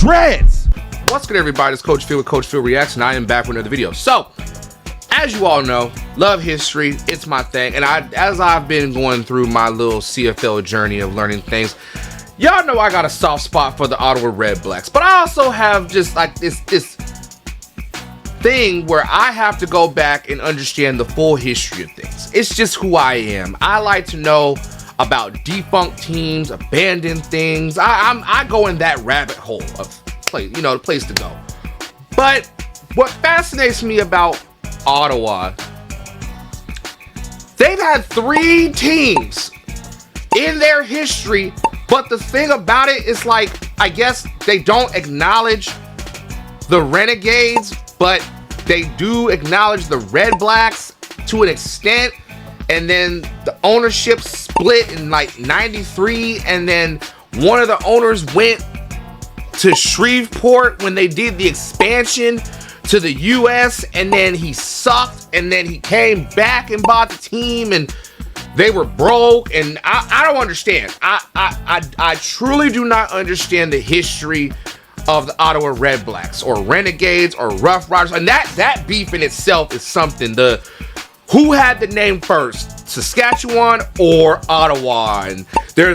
Dreads! What's good, everybody? It's Coach Phil with Coach Phil Reacts, and I am back with another video. So, as you all know, love history. It's my thing. And as I've been going through my little CFL journey of learning things, y'all know I got a soft spot for the Ottawa Redblacks. But I also have just like this thing where I have to go back and understand the full history of things. It's just who I am. I like to know about defunct teams, abandoned things. I go in that rabbit hole of place, the place to go. But what fascinates me about Ottawa, they've had 3 teams in their history, but the thing about it is, like, I guess they don't acknowledge the Renegades, but they do acknowledge the Redblacks to an extent. And then the ownership split in like 93, and then one of the owners went to Shreveport when they did the expansion to the US, and then he sucked, and then he came back and bought the team, and they were broke. And I don't understand. I truly do not understand the history of the Ottawa Redblacks or Renegades or Rough Riders, and that beef in itself is something. Who had the name first, Saskatchewan or Ottawa? And there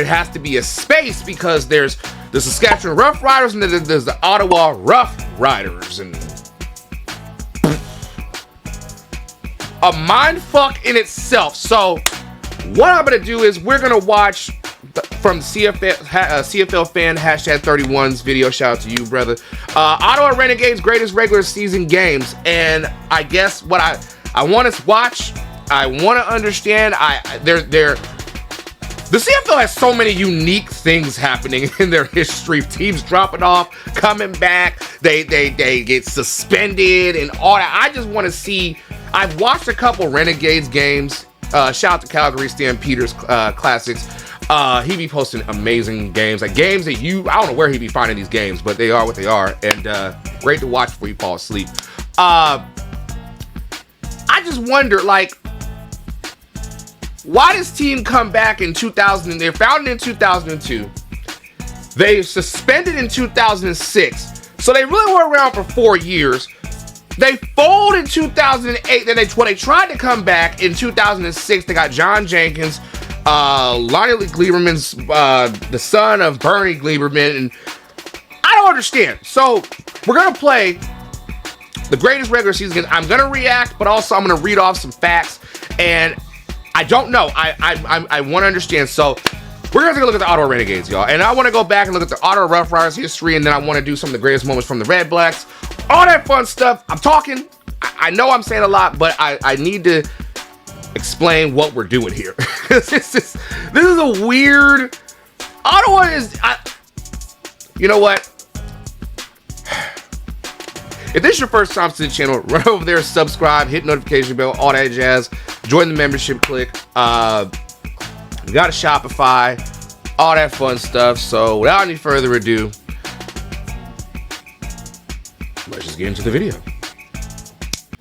has to be a space, because there's the Saskatchewan Rough Riders and then there's the Ottawa Rough Riders, and a mind fuck in itself. So what I'm gonna do is we're gonna watch from CFL fan #31's video. Shout out to you, brother. Ottawa Renegades greatest regular season games, and I guess what I want to watch, I want to understand. The CFL has so many unique things happening in their history. Teams dropping off, coming back, they get suspended and all that. I just want to see. I've watched a couple Renegades games. Shout out to Calgary Stampeders Classics. He be posting amazing games, like games that I don't know where he be finding these games, but they are what they are, and great to watch before you fall asleep. I just wonder, like, why does team come back in 2000? They're founded in 2002. They suspended in 2006. So they really were around for 4 years. They folded in 2008. Then when they tried to come back in 2006, they got John Jenkins, Lonnie Gleiberman's the son of Bernie Gleiberman, and I don't understand. So we're gonna play the greatest regular season games. I'm gonna react, but also I'm gonna read off some facts, and I don't know. I want to understand. So we're gonna take a look at the Ottawa Renegades, y'all, and I want to go back and look at the Ottawa Rough Riders history, and then I want to do some of the greatest moments from the Redblacks, all that fun stuff. I'm talking. I know I'm saying a lot, but I need to explain what we're doing here. this is a weird. Ottawa is. You know what? If this is your first time to the channel, run over there, subscribe, hit notification bell, all that jazz. Join the membership click. We got a Shopify, all that fun stuff. So without any further ado, let's just get into the video.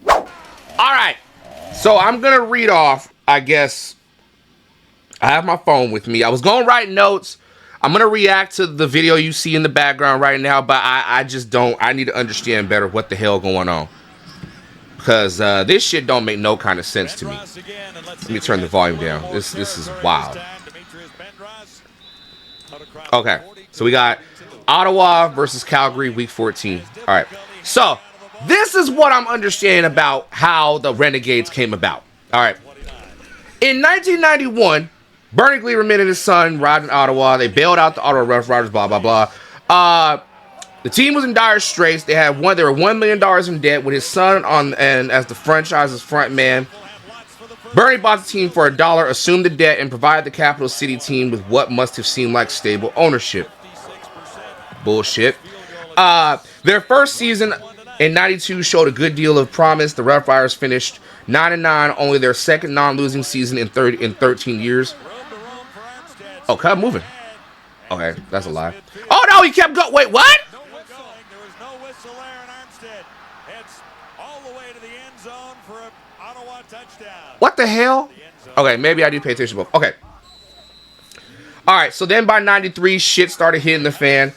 All right. So I'm going to read off, I guess. I have my phone with me. I was going to write notes. I'm going to react to the video you see in the background right now, but I just don't. I need to understand better what the hell going on, because this shit don't make no kind of sense to me. Let me turn the volume down. This is wild. Okay, so we got Ottawa versus Calgary, week 14. All right, so this is what I'm understanding about how the Renegades came about. All right, in 1991, Bernie Gleiberman and his son arrived in Ottawa. They bailed out the Ottawa Rough Riders, blah, blah, blah. The team was in dire straits. They were $1 million in debt with his son as the franchise's front man. Bernie bought the team for $1, assumed the debt, and provided the capital city team with what must have seemed like stable ownership. Bullshit. Their first season in 92 showed a good deal of promise. The Rough Riders finished 9-9, only their second non-losing season in 13 years. Oh, kept moving. Okay, that's a lie. Oh no, he kept going. Wait, what? There was no whistle there in Armstead. It's all the way to the end zone for an Ottawa touchdown. What the hell? Okay, maybe I do pay attention to both. Okay. All right, so then by 93, shit started hitting the fan.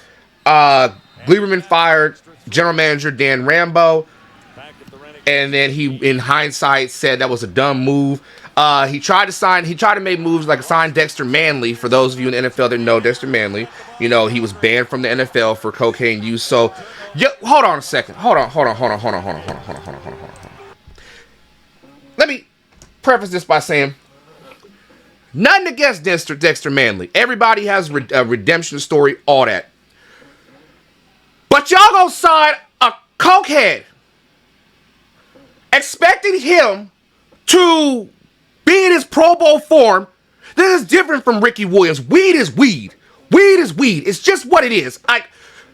Gleberman fired general manager Dan Rambo, and then he, in hindsight, said that was a dumb move. He tried to make moves like sign Dexter Manley. For those of you in the NFL that know Dexter Manley, you know he was banned from the NFL for cocaine use. So, yeah, hold on a second. Hold on. Let me preface this by saying, nothing against Dexter Manley. Everybody has a redemption story, all that. But y'all gonna sign a cokehead, expecting him to be in his Pro Bowl form. This is different from Ricky Williams. Weed is weed. Weed is weed. It's just what it is.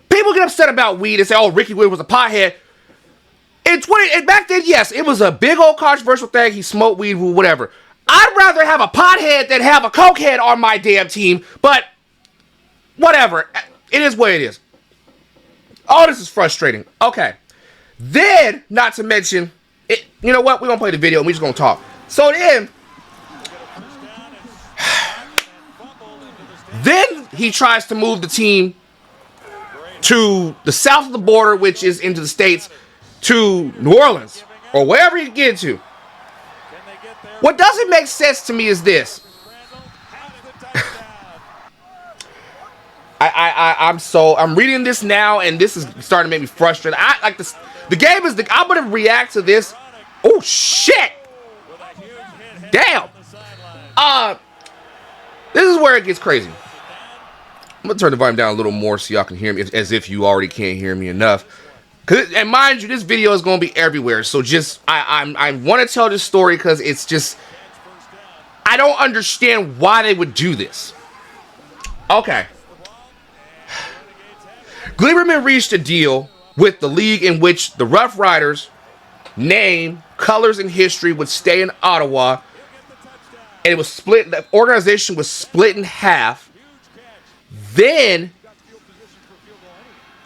People get upset about weed and say, "Oh, Ricky Williams was a pothead." And back then, yes, it was a big old controversial thing. He smoked weed, whatever. I'd rather have a pothead than have a cokehead on my damn team. But whatever, it is what it is. Oh, this is frustrating. Okay, then not to mention, you know what? We're gonna play the video and we're just gonna talk. So then he tries to move the team to the south of the border, which is into the States, to New Orleans, or wherever he can get to. What doesn't make sense to me is this. I'm reading this now, and this is starting to make me frustrated. The game is I'm gonna react to this. Oh shit! Damn. This is where it gets crazy. I'm gonna turn the volume down a little more so y'all can hear me, as if you already can't hear me enough. And mind you, this video is gonna be everywhere. So just I want to tell this story because it's just I don't understand why they would do this. Okay. Gleberman reached a deal with the league in which the Rough Riders name, colors, and history would stay in Ottawa, and it was split. The organization was split in half. Then,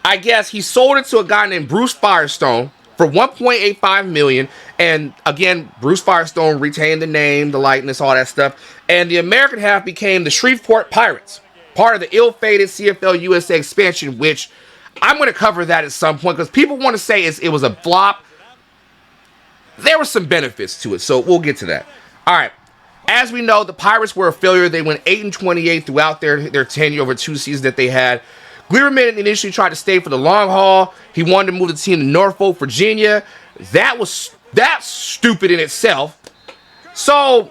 I guess he sold it to a guy named Bruce Firestone for $1.85 million. And again, Bruce Firestone retained the name, the likeness, all that stuff. And the American half became the Shreveport Pirates, part of the ill-fated CFL USA expansion, which I'm going to cover that at some point because people want to say it was a flop. There were some benefits to it, so we'll get to that. All right. As we know, the Pirates were a failure. They went 8-28 throughout their tenure over 2 seasons that they had. Gleberman initially tried to stay for the long haul. He wanted to move the team to Norfolk, Virginia. That's stupid in itself. So,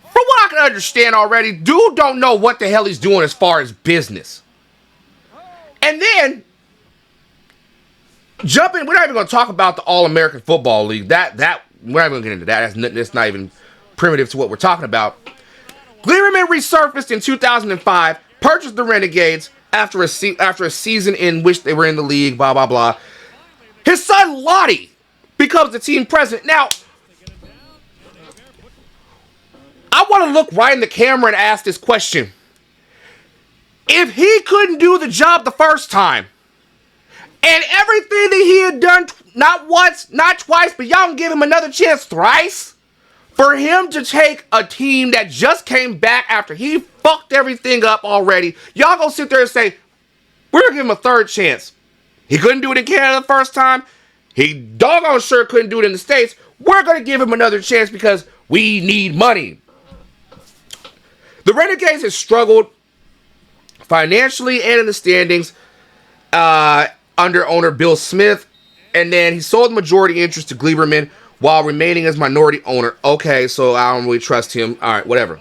from what I can understand already, dude don't know what the hell he's doing as far as business. And then, we're not even going to talk about the All-American Football League. We're not even going to get into that. That's not even primitive to what we're talking about. Gleberman resurfaced in 2005, purchased the Renegades after a season in which they were in the league, blah, blah, blah. His son, Lottie, becomes the team president. Now, I want to look right in the camera and ask this question. If he couldn't do the job the first time, and everything that he had done, not once, not twice, but y'all can give him another chance thrice, for him to take a team that just came back after he fucked everything up already, y'all gonna sit there and say, we're gonna give him a third chance. He couldn't do it in Canada the first time. He doggone sure couldn't do it in the States. We're gonna give him another chance because we need money. The Renegades have struggled financially and in the standings under owner Bill Smith, and then he sold the majority interest to Gleberman while remaining as minority owner. Okay, so I don't really trust him. All right, whatever.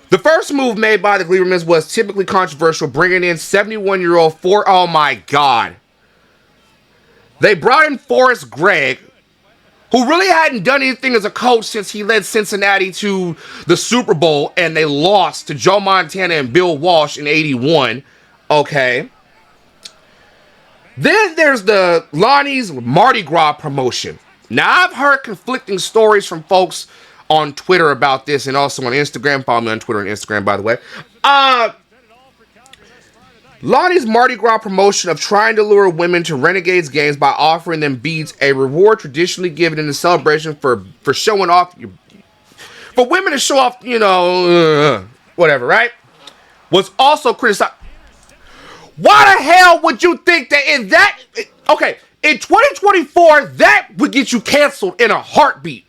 The first move made by the Glebermans was typically controversial, bringing in 71-year-old oh my God. They brought in Forrest Gregg, who really hadn't done anything as a coach since he led Cincinnati to the Super Bowl, and they lost to Joe Montana and Bill Walsh in '81. Okay. Then there's the Lonnie's Mardi Gras promotion. Now, I've heard conflicting stories from folks on Twitter about this and also on Instagram. Follow me on Twitter and Instagram, by the way. Lonnie's Mardi Gras promotion of trying to lure women to Renegades games by offering them beads, a reward traditionally given in the celebration for showing off, for women to show off, whatever, right? Was also criticized. Why the hell would you think that in that, okay, in 2024, that would get you canceled in a heartbeat.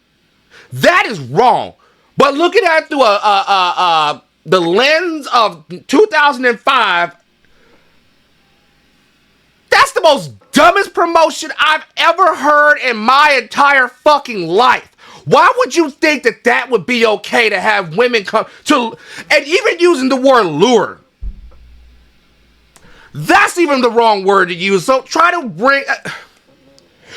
That is wrong. But looking at it through the lens of 2005, that's the most dumbest promotion I've ever heard in my entire fucking life. Why would you think that that would be okay to have women come to, and even using the word lure? That's even the wrong word to use. So try to bring,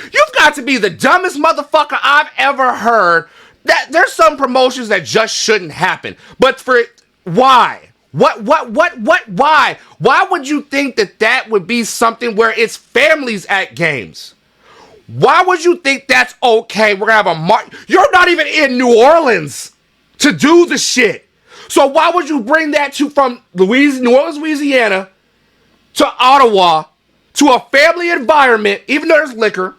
you've got to be the dumbest motherfucker I've ever heard. That there's some promotions that just shouldn't happen. But for, why? Why? Why would you think that that would be something where it's families at games? Why would you think that's okay? We're gonna have a you're not even in New Orleans to do the shit. So why would you bring that to from New Orleans, Louisiana to Ottawa to a family environment, even though there's liquor?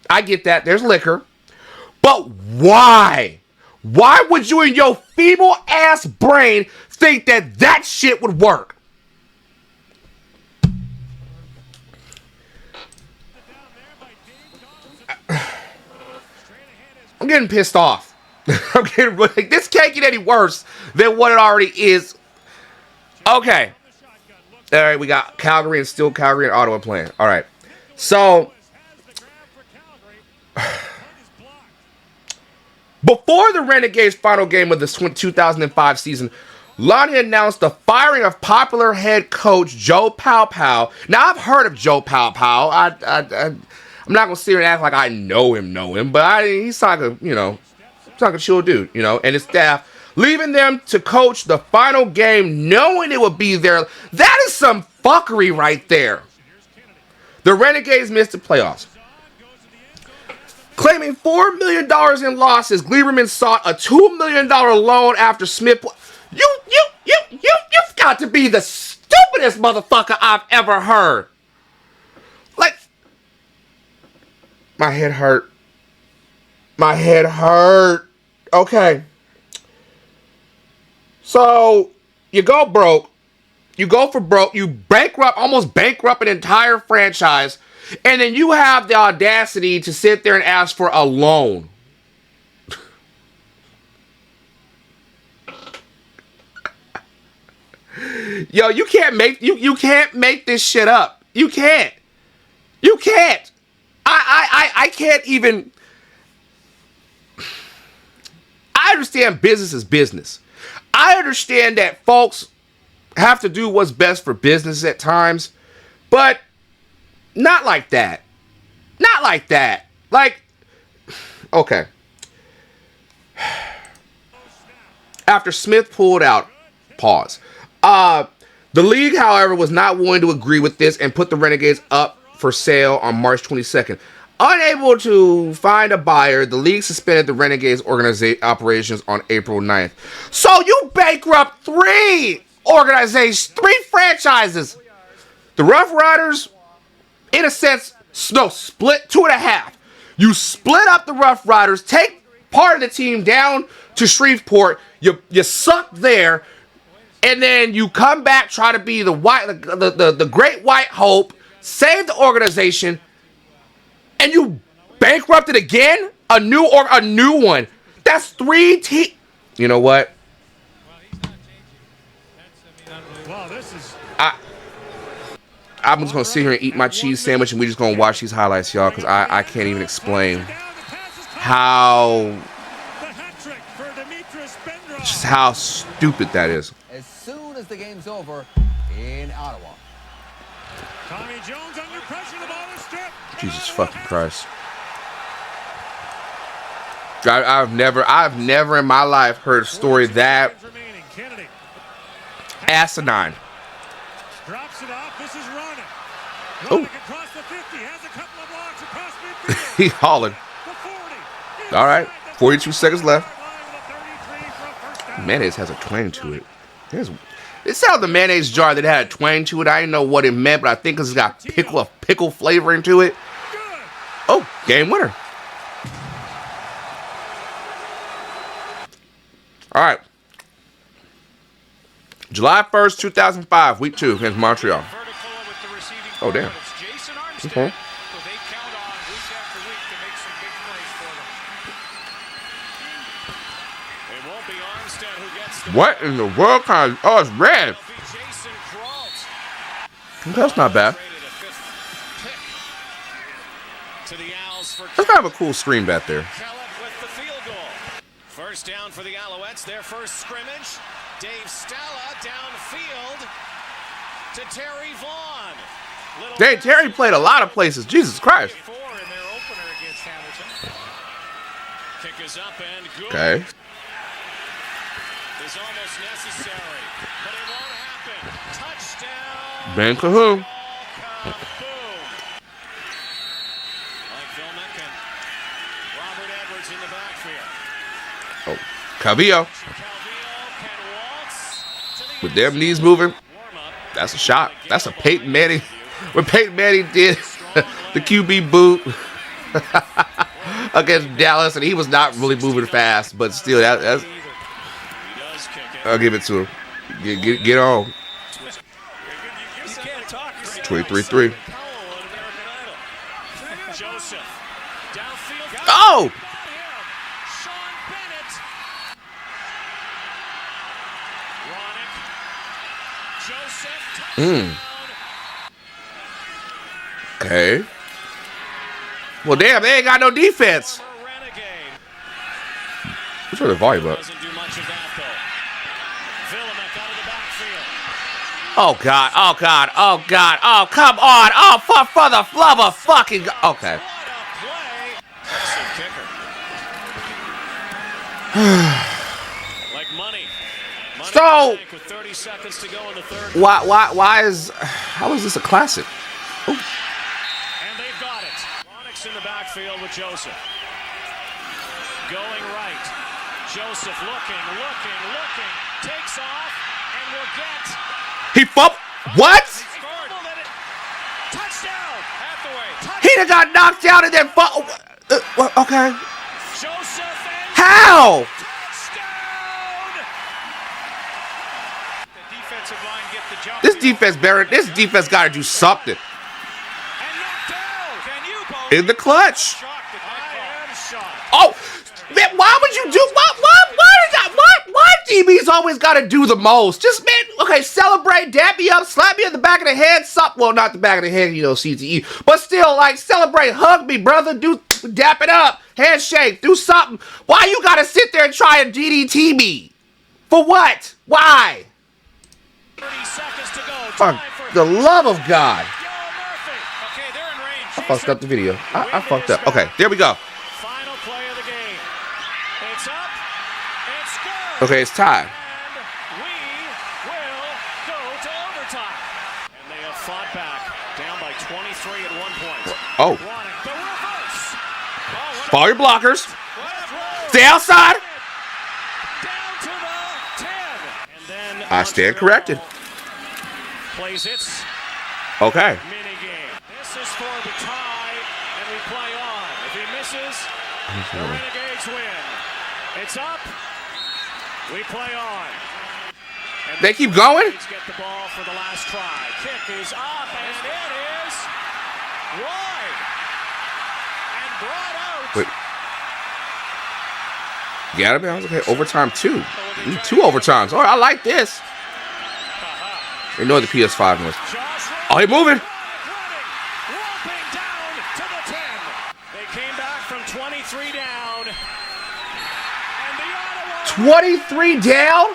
I get that, there's liquor. But why? Why would you in your feeble ass brain think that that shit would work? I'm getting pissed off. I'm getting like, this can't get any worse than what it already is. Okay. All right, we got Calgary and Ottawa playing. All right. So before the Renegades' final game of the 2005 season, Lonnie announced the firing of popular head coach Joe Pow. Now, I've heard of Joe Pow. I'm not going to sit here and act like I know him, but he's like a, he's like a chill dude, and his staff, leaving them to coach the final game knowing it would be there. That is some fuckery right there. The Renegades missed the playoffs. Claiming $4 million in losses, Gleiberman sought a $2 million loan after Smith. You've got to be the stupidest motherfucker I've ever heard. Like, my head hurt. Okay. So, you go broke. You go for broke. You almost bankrupt an entire franchise. And then you have the audacity to sit there and ask for a loan. Yo, you can't make this shit up. You can't. I can't even. I understand business is business. I understand that folks have to do what's best for business at times, but not like that. Like, okay. After Smith pulled out, pause. The league, however, was not willing to agree with this and put the Renegades up for sale on March 22nd. Unable to find a buyer, the league suspended the Renegades operations on April 9th. So you bankrupt three franchises. The Rough Riders, in a sense, split 2.5. You split up the Rough Riders, take part of the team down to Shreveport. You suck there, and then you come back, try to be the great white hope, save the organization, and you bankrupted again? A new one. That's 3 teams. You know what? I'm just gonna sit here and eat my cheese sandwich, and we're just gonna watch these highlights, y'all, because I can't even explain just how stupid that is. As soon as the game's over in Ottawa. Tommy Jones under pressure, the ball is stripped. Jesus fucking Christ. I've never in my life heard a story that asinine. Drops it off. This is Ronan. Oh. Across the 50, has a couple of blocks across midfield. He hollered. The 40. All right, 42 seconds left. Mayonnaise has a twang to it. It sounded the mayonnaise jar that had a twang to it. I didn't know what it meant, but I think it's got pickle flavoring to it. Oh, game winner. All right. July 1st, 2005, week 2 against Montreal. Oh, damn. It's Jason Armstead, Okay. who they count on week after week to make some big plays for them. It won't be Armstead who gets the What in the world kind of... Oh, it's red. It'll be Jason Kralt. That's not bad. Traded a fifth pick to the Owls for That's kind of a cool screen bet there. Kellett with the field goal. First down for the Alouettes, their first scrimmage. Dave Stella downfield to Terry Vaughn. Little Dang, Terry played a lot of places. Jesus Christ. 4 in their opener against Hamilton. kick is up and good. Okay. Is almost necessary, but it won't happen. Touchdown. Ben Cahoon. Kaboom. Like Phil Metcalf. Robert Edwards in the backfield. Oh, Calvillo. Calvillo can waltz to the With them knees moving, warm-up. that's a shot. That's a Peyton Manning. When Peyton Manning did the QB boot against Dallas, and he was not really moving fast, but still, that's, He does kick it. I'll give it to him. Get on. You can't talk. 23-3. Powell at American Idol. Joseph. Downfield. Got Oh! him. Sean Bennett. Ronick. Joseph. Touchdown. Okay. Well, damn, they ain't got no defense. Former Renegade. Let's turn the volume up. Doesn't do much of that, though. Villemek out of the backfield. Oh, God. Oh, God. Oh, God. Oh, come on. Oh, for the love of fucking God. Okay. What a play. Excellent kicker. Like money. Money So- in the bank with 30 seconds to go in the third. How is this a classic? And they've got it. Ronick's in the backfield with Joseph. Going right. Joseph looking. Takes off and will get. He what? Scored. Touchdown. Hathaway. He done got knocked out and then okay. Joseph and How? touchdown. The defensive line get the jump. This defense got to do something. And knocked down. Can you believe In the clutch. Shocked at that I am shocked. Oh, man, why would you do why DB's always got to do the most? Just, man, okay, celebrate, dap me up, slap me in the back of the head, well, not the back of the head, CTE, but still, like, celebrate, hug me, brother, dap it up, handshake, do something. Why you got to sit there and try and DDT me? For what? Why? 30 seconds to go. For Time for the love of God. Yo Murphy. Okay, they're in range. I fucked up the video. I fucked up. Okay, there we go. Final play of the game. It's up. It's good. Okay, it's tied. And we will go to overtime. And they have fought back. Down by 23 at one point. Oh, Ronick, the reverse. Oh, what follow your blockers. a throw. Stay outside. Down to the 10. And then I stand corrected. Plays its Okay. mini game. This is for the tie, and we play on. If he misses, the Renegades win. It's up. We play on. And They keep going? Renegades get the ball for the last try. Kick is up, and it is wide and brought out. Wait. Get out of bounds. Okay, overtime 2. 2 overtimes. All right, I like this. Ignore the PS5 noise. Josh Oh, he moving. Romping down to the 10. They came back from 23 down. And the Ottawa 23 down.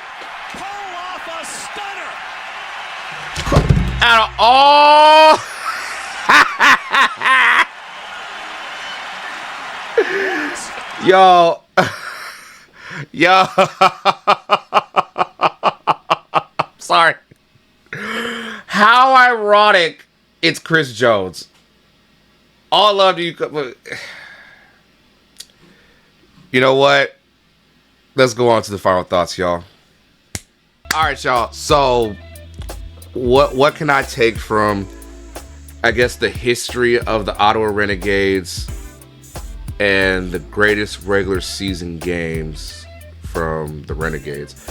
pull off a stunner. Out of all. Yo. Yo. Sorry. How ironic it's Chris Jones. All love to you. You know what? Let's go on to the final thoughts, y'all. All right, y'all. So, what can I take from, I guess, the history of the Ottawa Renegades and the greatest regular season games from the Renegades?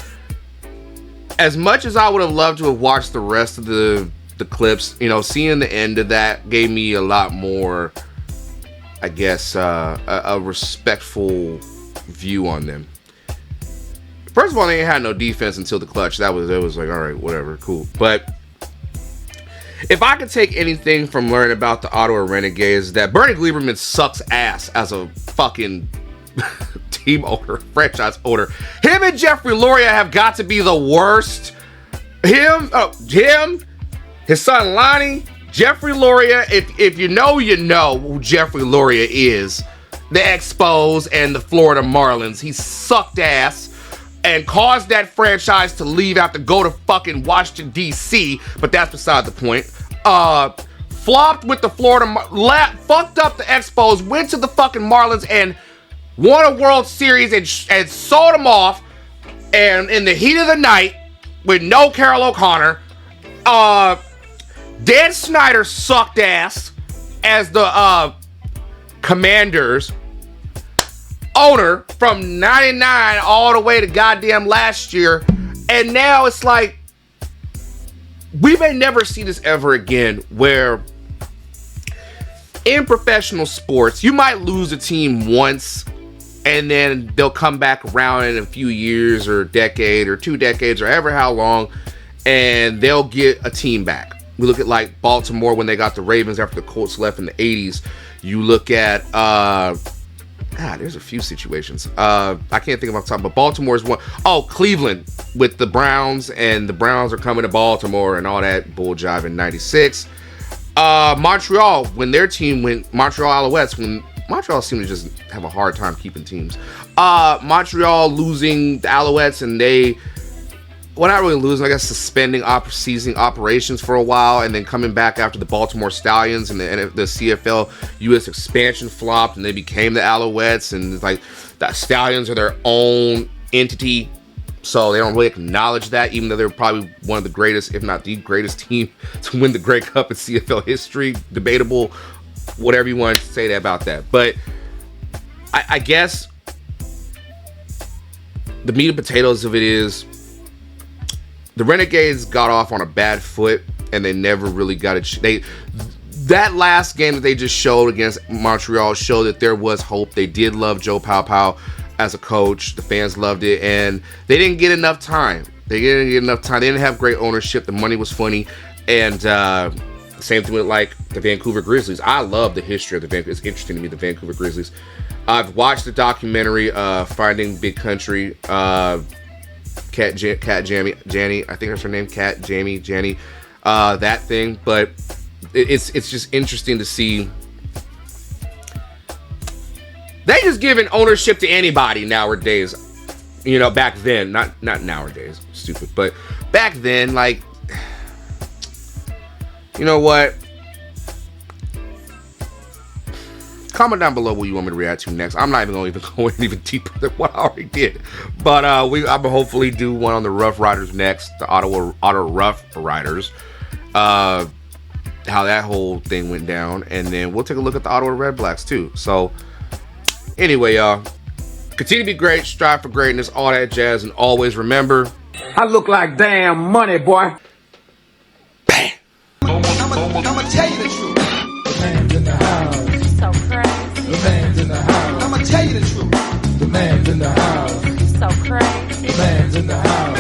As much as I would have loved to have watched the rest of the the clips, you know, seeing the end of that gave me a lot more, I guess, a respectful view on them. First of all, they ain't had no defense until the clutch. It was like, all right, whatever, cool. But if I could take anything from learning about the Ottawa Renegades, that Bernie Gleberman sucks ass as a fucking team owner, franchise owner. Him and Jeffrey Loria have got to be the worst. Him, his son Lonnie, Jeffrey Loria. If you know who Jeffrey Loria is. The Expos and the Florida Marlins. He sucked ass and caused that franchise to leave out to go to fucking Washington, D.C., but that's beside the point. Flopped with the fucked up the Expos, went to the fucking Marlins and won a World Series and sold them off. And in the heat of the night, with no Carroll O'Connor, Dan Snyder sucked ass as the Commanders owner from 99 all the way to goddamn last year. And now it's like, we may never see this ever again, where in professional sports, you might lose a team once and then they'll come back around in a few years or a decade or 2 decades or ever how long, and they'll get a team back. We look at like Baltimore when they got the Ravens after the Colts left in the 80s. You look at there's a few situations. I can't think of off the top, but Baltimore's one. Oh, Cleveland with the Browns, and the Browns are coming to Baltimore and all that bull jive in 96. Montreal, when their team went, Montreal Alouettes, when Montreal seemed to just have a hard time keeping teams. Montreal losing the Alouettes, and they, well, not really losing, I guess suspending season operations for a while, and then coming back after the Baltimore Stallions and the CFL U.S. expansion flopped, and they became the Alouettes, and it's like the Stallions are their own entity, so they don't really acknowledge that, even though they're probably one of the greatest, if not the greatest team to win the Grey Cup in CFL history. Debatable, whatever you want to say about that. But I guess the meat and potatoes of it is, the Renegades got off on a bad foot, and they never really got it. That last game that they just showed against Montreal showed that there was hope. They did love Joe Pau as a coach. The fans loved it, and they didn't get enough time. They didn't have great ownership. The money was funny, and same thing with like the Vancouver Grizzlies. I love the history of the Vancouver. It's interesting to me, the Vancouver Grizzlies. I've watched the documentary Finding Big Country. Cat Jamie, I think that's her name, Cat Jamie, Janny, that thing. But it's just interesting to see. They just giving ownership to anybody nowadays. You know, back then, not nowadays, stupid, but back then, like, you know what? Comment down below what you want me to react to next. I'm not even going to go even deeper than what I already did. But I'm going to hopefully do one on the Rough Riders next. The Ottawa Rough Riders. How that whole thing went down. And then we'll take a look at the Ottawa Red Blacks too. So anyway, y'all. Continue to be great. Strive for greatness. All that jazz. And always remember, I look like damn money, boy. bang. I'ma tell you the truth. The man's in the house. So crazy. The man's in the house. I'ma tell you the truth. The man's in the house. So crazy. The man's in the house.